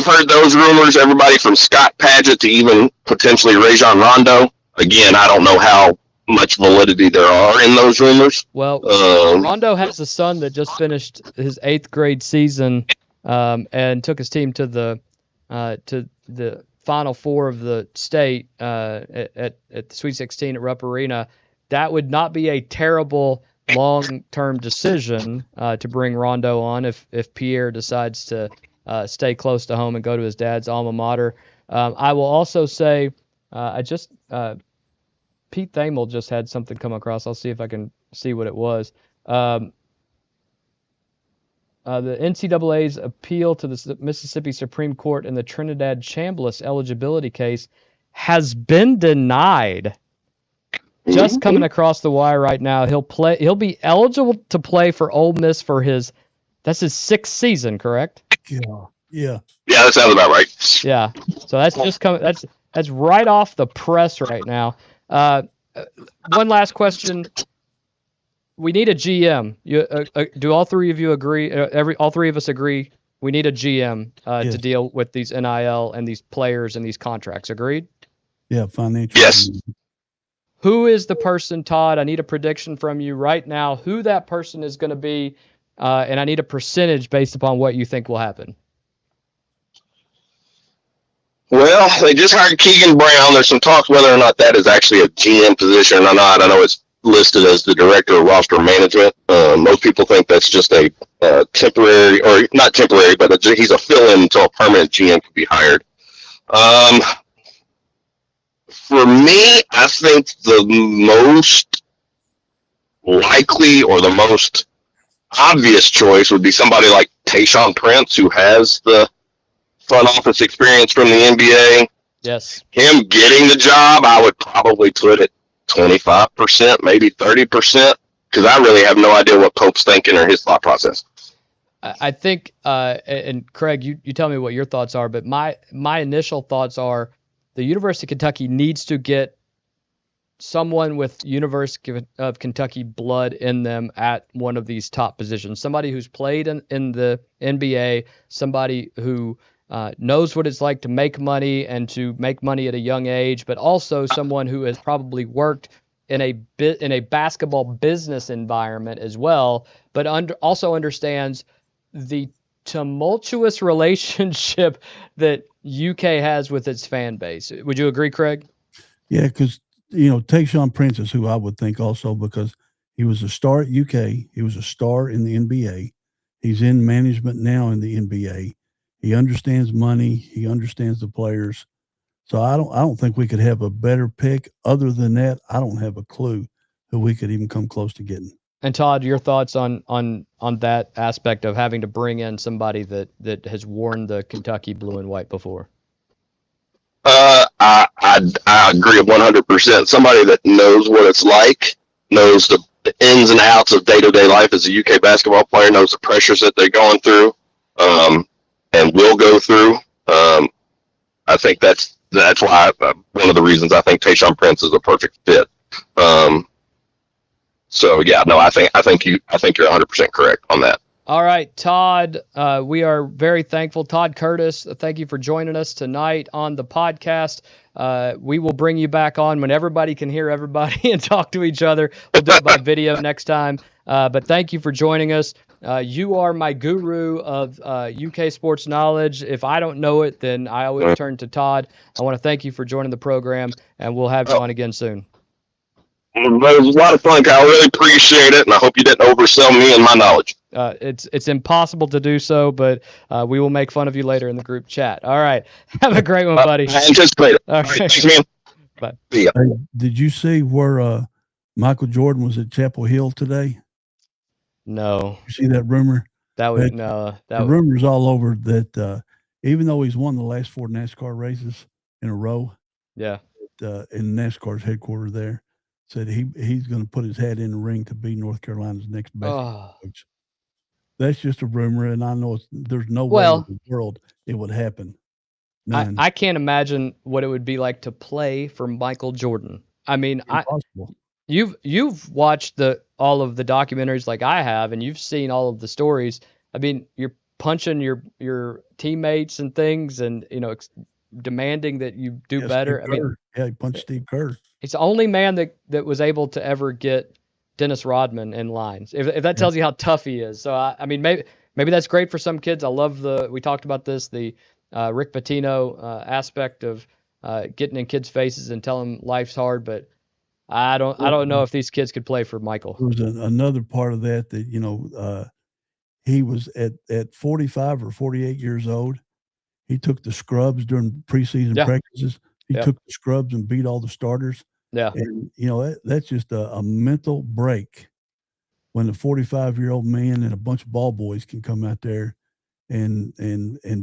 heard those rumors, everybody from Scott Padgett to even potentially Rajon Rondo. Again, I don't know how much validity there are in those rumors. Well, Rondo has a son that just finished his 8th grade season and took his team to the Final Four of the state at the Sweet 16 at Rupp Arena. That would not be a terrible long-term decision to bring Rondo on if Pierre decides to stay close to home and go to his dad's alma mater. I will also say Pete Thamel just had something come across. I'll see if I can see what it was. The NCAA's appeal to the Mississippi Supreme Court in the Trinidad Chambliss eligibility case has been denied. Just coming across the wire right now, he'll be eligible to play for Ole Miss for that's his 6th season, correct? Yeah, that sounds about right. Yeah. So that's just coming. That's right off the press right now. One last question. We need a GM. Do all three of you agree? All three of us agree we need a GM Yes. to deal with these NIL and these players and these contracts. Agreed? Yeah, financial. Yes. Who is the person, Todd? I need a prediction from you right now who that person is going to be, and I need a percentage based upon what you think will happen. Well, they just hired Keegan Brown. There's some talk whether or not that is actually a GM position or not. I know it's listed as the director of roster management. Most people think that's just a temporary, or not temporary, but he's a fill-in until a permanent GM can be hired. For me, I think the most likely or the most obvious choice would be somebody like Tayshaun Prince, who has the front office experience from the NBA, Yes. him getting the job, I would probably put it 25%, maybe 30%, because I really have no idea what Pope's thinking or his thought process. I think, and Craig, you tell me what your thoughts are, but my initial thoughts are the University of Kentucky needs to get someone with University of Kentucky blood in them at one of these top positions. Somebody who's played in the NBA, somebody who knows what it's like to make money and to make money at a young age, but also someone who has probably worked in a basketball business environment as well, but also understands the tumultuous relationship that UK has with its fan base. Would you agree, Craig? Yeah, because Tayshaun Prince is who I would think also, because he was a star at UK. He was a star in the NBA. He's in management now in the NBA. He understands money. He understands the players. So I don't think we could have a better pick. Other than that, I don't have a clue who we could even come close to getting. And Todd, your thoughts on that aspect of having to bring in somebody that has worn the Kentucky blue and white before? I agree 100%. Somebody that knows what it's like, knows the ins and outs of day-to-day life as a UK basketball player, knows the pressures that they're going through, and will go through. I think that's why one of the reasons I think Tayshaun Prince is a perfect fit. So yeah, no, I think you're 100% correct on that. All right, Todd, we are very thankful. Todd Curtis, thank you for joining us tonight on the podcast. We will bring you back on when everybody can hear everybody and talk to each other. We'll do it by video next time. But thank you for joining us. You are my guru of UK sports knowledge. If I don't know it, then I always turn to Todd. I want to thank you for joining the program, and we'll have you on again soon. It was a lot of fun, Kyle. I really appreciate it, and I hope you didn't oversell me and my knowledge. It's impossible to do so, but we will make fun of you later in the group chat. All right. Have a great one, buddy. I anticipate it. All right. Thanks, man. Bye. See ya. Hey, did you see where Michael Jordan was at Chapel Hill today? No. You see that rumor? The rumor's all over that even though he's won the last 4 NASCAR races in a row, yeah, in NASCAR's headquarters there, said he's going to put his hat in the ring to be North Carolina's next basketball coach. That's just a rumor, and I know there's no way in the world it would happen. I can't imagine what it would be like to play for Michael Jordan. I mean, impossible. You've watched all of the documentaries like I have, and you've seen all of the stories. I mean, you're punching your teammates and things, and demanding that you do better. I mean, he punched Steve Kerr. He's the only man that was able to ever get Dennis Rodman in line. If that tells you how tough he is. So I mean, maybe that's great for some kids. I love we talked about this, the Rick Pitino aspect of getting in kids' faces and telling them life's hard, but I don't know if these kids could play for Michael. There was another part of that he was at 45 or 48 years old. He took the scrubs during preseason practices. He took the scrubs and beat all the starters. Yeah. And, that's just a mental break when a 45-year-old man and a bunch of ball boys can come out there and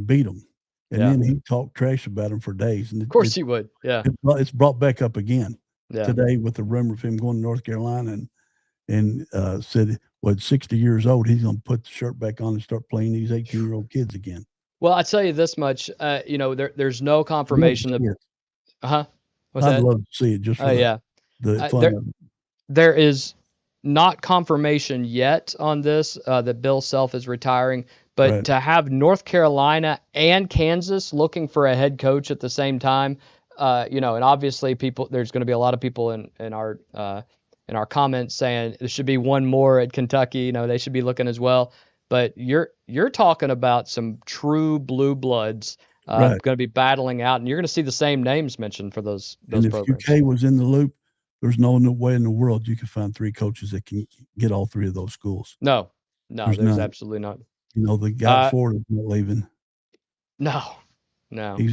beat them. And then he talked trash about him for days. And of course he would. Yeah. It's brought back up again today with the rumor of him going to North Carolina and said, at 60 years old, he's going to put the shirt back on and start playing these 18-year-old kids again. Well, I tell you this much, there's no confirmation that. What's that? I'd love to see it just for the fun of it. There is not confirmation yet on this that Bill Self is retiring, but to have North Carolina and Kansas looking for a head coach at the same time, and obviously there's going to be a lot of people in our comments saying there should be one more at Kentucky. They should be looking as well. But you're talking about some true blue bloods going to be battling out, and you're going to see the same names mentioned for those programs. If UK was in the loop, there's no way in the world you can find 3 coaches that can get all 3 of those schools. No, there's absolutely not. The guy Florida's not leaving. No.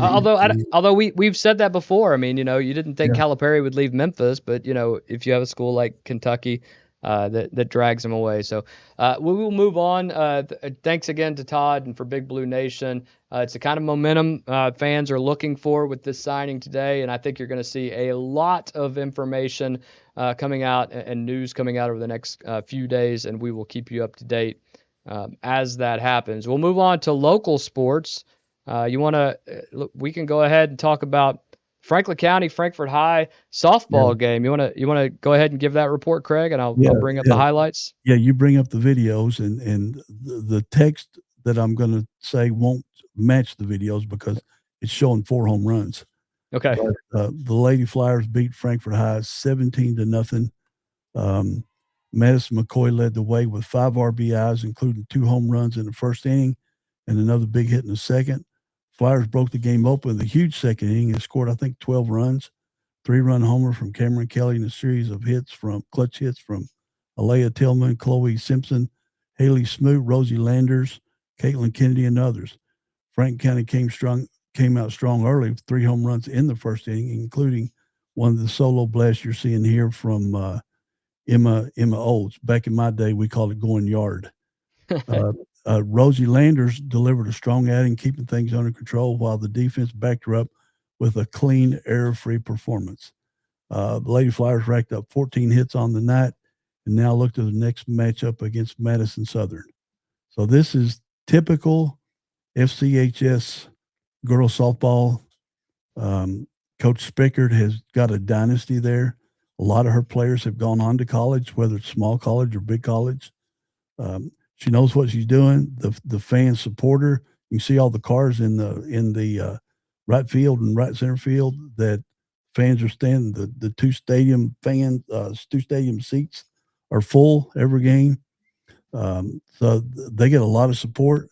Although we've said that before. I mean, you didn't think Calipari would leave Memphis, but if you have a school like Kentucky, that drags them away. So we will move on. Thanks again to Todd and for Big Blue Nation. It's the kind of momentum fans are looking for with this signing today, and I think you're going to see a lot of information coming out and news coming out over the next few days, and we will keep you up to date as that happens. We'll move on to local sports. We can go ahead and talk about Franklin County, Frankfort High softball game. You want to go ahead and give that report, Craig, and I'll bring up the highlights. Yeah, you bring up the videos, and the text that I'm going to say won't match the videos because it's showing 4 home runs. Okay. But, the Lady Flyers beat Frankfort High 17-0. Madison McCoy led the way with 5 RBIs, including 2 home runs in the first inning and another big hit in the second. Flyers broke the game open with a huge second inning and scored, I think, 12 runs, 3-run homer from Cameron Kelly and a series of clutch hits from Alea Tillman, Chloe Simpson, Haley Smoot, Rosie Landers, Caitlin Kennedy, and others. Franklin County came out strong early with 3 home runs in the first inning, including one of the solo blasts you're seeing here from Emma Olds. Back in my day, we called it going yard. Rosie Landers delivered a strong outing, keeping things under control while the defense backed her up with a clean, error-free performance. The Lady Flyers racked up 14 hits on the night and now look to the next matchup against Madison Southern. So this is typical FCHS girls softball. Coach Spickard has got a dynasty there. A lot of her players have gone on to college, whether it's small college or big college. She knows what she's doing. The fans support her. You can see all the cars in the right field and right center field that fans are standing. The two stadium seats are full every game. So they get a lot of support.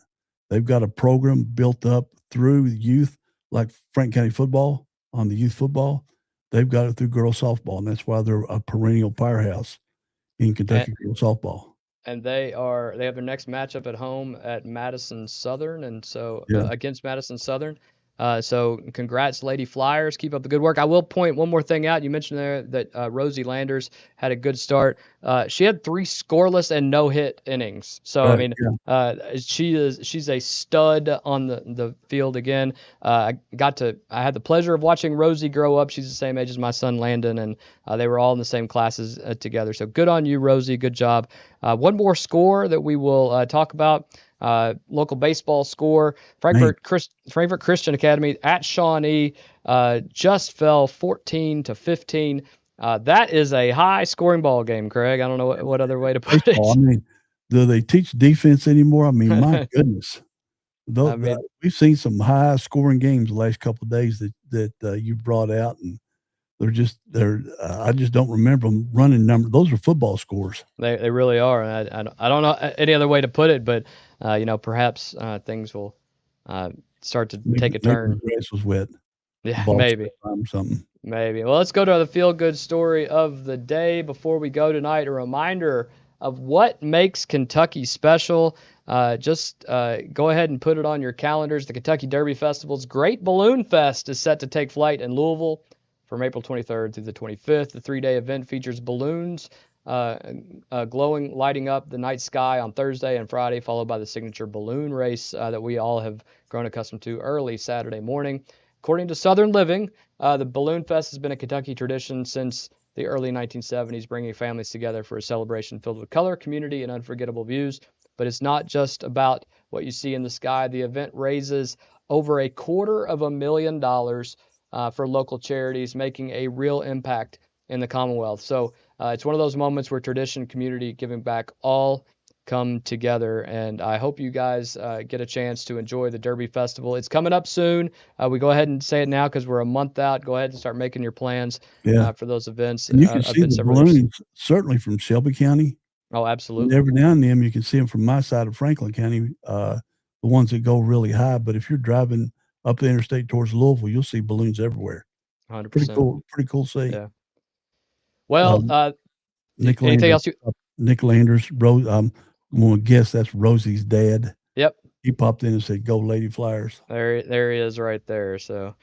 They've got a program built up through youth, like Franklin County football on the youth football. They've got it through girls softball, and that's why they're a perennial powerhouse in Kentucky girls softball. And they have their next matchup at home at Madison Southern, and so against Madison Southern. So congrats, Lady Flyers. Keep up the good work. I will point one more thing out. You mentioned there that Rosie Landers had a good start. She had 3 scoreless and no hit innings. So right, she's a stud on the field again. I had the pleasure of watching Rosie grow up. She's the same age as my son Landon, and they were all in the same classes together. So good on you, Rosie. Good job. One more score that we will talk about. Local baseball score. Frankfort Christian Academy at Shawnee just fell 14-15. That is a high scoring ball game, Craig. I don't know what other way to put it. I mean, do they teach defense anymore? I mean, my goodness. We've seen some high scoring games the last couple of days that you brought out, and I just don't remember them running numbers. Those are football scores. They really are. And I don't know any other way to put it, but perhaps things will start to take a turn. The grass was wet. Yeah, maybe. Something. Maybe. Well, let's go to the feel-good story of the day. Before we go tonight, a reminder of what makes Kentucky special. Just go ahead and put it on your calendars. The Kentucky Derby Festival's Great Balloon Fest is set to take flight in Louisville from April 23rd through the 25th. The 3-day event features balloons glowing, lighting up the night sky on Thursday and Friday, followed by the signature balloon race that we all have grown accustomed to early Saturday morning. According to Southern Living, the Balloon Fest has been a Kentucky tradition since the early 1970s, bringing families together for a celebration filled with color, community, and unforgettable views. But it's not just about what you see in the sky. The event raises over $250,000 for local charities, making a real impact in the Commonwealth. So it's one of those moments where tradition, community, giving back all come together. And I hope you guys get a chance to enjoy the Derby Festival. It's coming up soon. We go ahead and say it now because we're a month out. Go ahead and start making your plans for those events. And you can see the balloons certainly from Shelby County. Oh, absolutely. And every now and then you can see them from my side of Franklin County, the ones that go really high. But if you're driving up the interstate towards Louisville, you'll see balloons everywhere. 100%. Pretty cool to see. Yeah. Well, anything else? Nick Landers, Rose. I'm going to guess that's Rosie's dad. Yep. He popped in and said, "Go Lady Flyers." There he is right there. So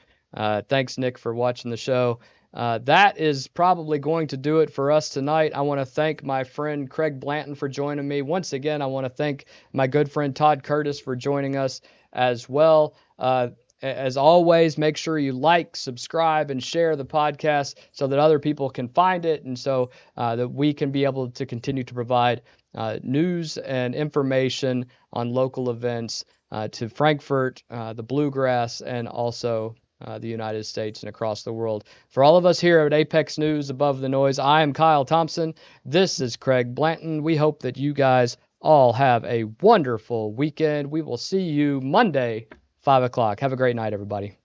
thanks, Nick, for watching the show. that is probably going to do it for us tonight. I want to thank my friend Craig Blanton for joining me. Once again, I want to thank my good friend Todd Curtis for joining us as well. As always, make sure you like, subscribe, and share the podcast so that other people can find it, and so that we can be able to continue to provide news and information on local events to Frankfort, the Bluegrass, and also the United States and across the world. For all of us here at Apex News Above the Noise, I am Kyle Thompson. This is Craig Blanton. We hope that you guys all have a wonderful weekend. We will see you Monday, 5 o'clock. Have a great night, everybody.